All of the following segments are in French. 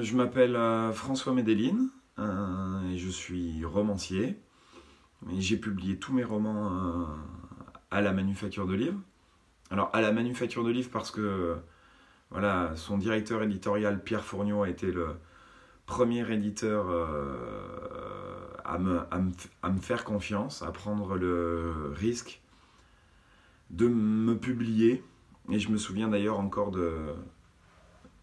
Je m'appelle François Medellin et je suis romancier. Et j'ai publié tous mes romans à la Manufacture de Livres. Alors à la Manufacture de Livres parce que voilà, son directeur éditorial Pierre Fourniot a été le premier éditeur à me faire confiance, à prendre le risque de me publier. Et je me souviens d'ailleurs encore de,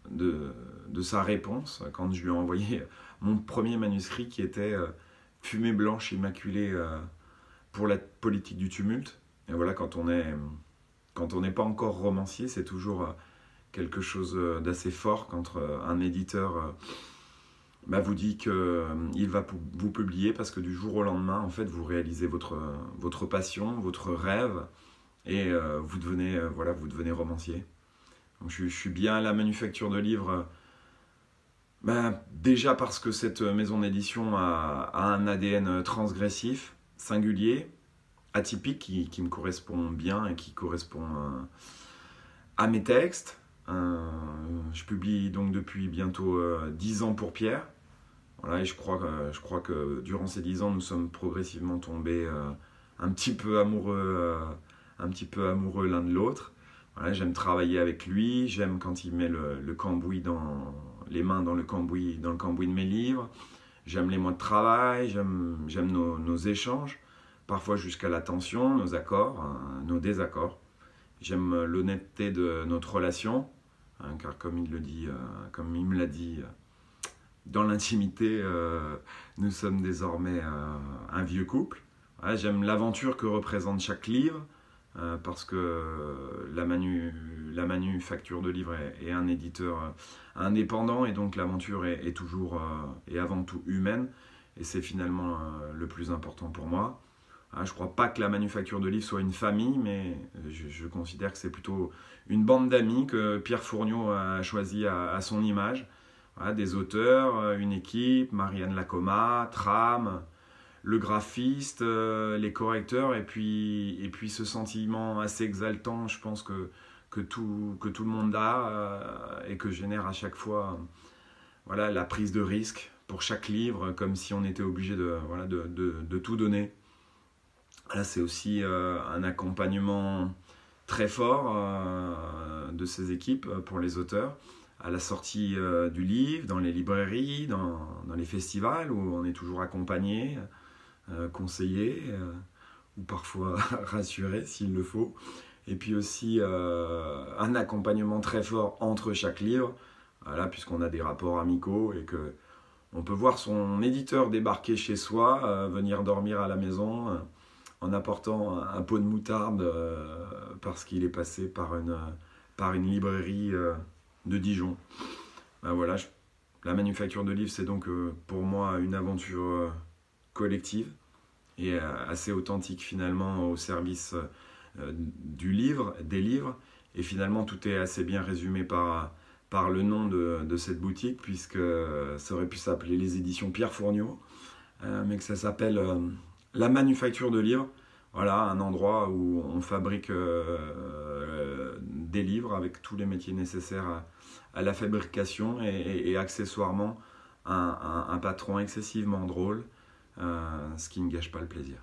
de sa réponse quand je lui ai envoyé mon premier manuscrit qui était Fumée blanche immaculée pour la politique du tumulte. Et voilà, quand on n'est pas encore romancier, c'est toujours quelque chose d'assez fort quand un éditeur vous dit qu'il va vous publier parce que du jour au lendemain, en fait, vous réalisez votre passion, votre rêve et vous devenez romancier. Donc, je suis bien à la Manufacture de Livres. Déjà parce que cette maison d'édition a un ADN transgressif, singulier, atypique, qui me correspond bien et qui correspond à mes textes. Je publie donc depuis bientôt 10 ans pour Pierre. Voilà, et je crois que durant ces 10 ans, nous sommes progressivement tombés un petit peu amoureux l'un de l'autre. Voilà, j'aime travailler avec lui, j'aime quand il met le cambouis les mains dans le cambouis de mes livres. J'aime les mois de travail, j'aime nos échanges, parfois jusqu'à la tension, nos accords, nos désaccords. J'aime l'honnêteté de notre relation, car comme il me l'a dit, dans l'intimité, nous sommes désormais un vieux couple. Voilà, j'aime l'aventure que représente chaque livre, parce que la Manufacture de Livres est un éditeur indépendant et donc l'aventure est toujours et avant tout humaine et c'est finalement le plus important pour moi. Je ne crois pas que la Manufacture de Livres soit une famille, mais je considère que c'est plutôt une bande d'amis que Pierre Fourniot a choisi à son image. Voilà, des auteurs, une équipe, Marianne Lacoma, Tram, le graphiste, les correcteurs, et puis ce sentiment assez exaltant, je pense que tout le monde a et que génère à chaque fois voilà, la prise de risque pour chaque livre, comme si on était obligé de tout donner. Là, c'est aussi un accompagnement très fort de ces équipes pour les auteurs à la sortie du livre, dans les librairies, dans les festivals où on est toujours accompagné, conseillé ou parfois rassuré s'il le faut. Et puis aussi un accompagnement très fort entre chaque livre, voilà, puisqu'on a des rapports amicaux et que on peut voir son éditeur débarquer chez soi, venir dormir à la maison en apportant un pot de moutarde parce qu'il est passé par une librairie de Dijon. Voilà, la Manufacture de Livres, c'est donc pour moi une aventure collective et assez authentique finalement au service du livre, des livres. Et finalement, tout est assez bien résumé par le nom de cette boutique, puisque ça aurait pu s'appeler les éditions Pierre Fourniot, mais que ça s'appelle la Manufacture de Livres. Voilà, un endroit où on fabrique des livres avec tous les métiers nécessaires à la fabrication et accessoirement un patron excessivement drôle, ce qui ne gâche pas le plaisir.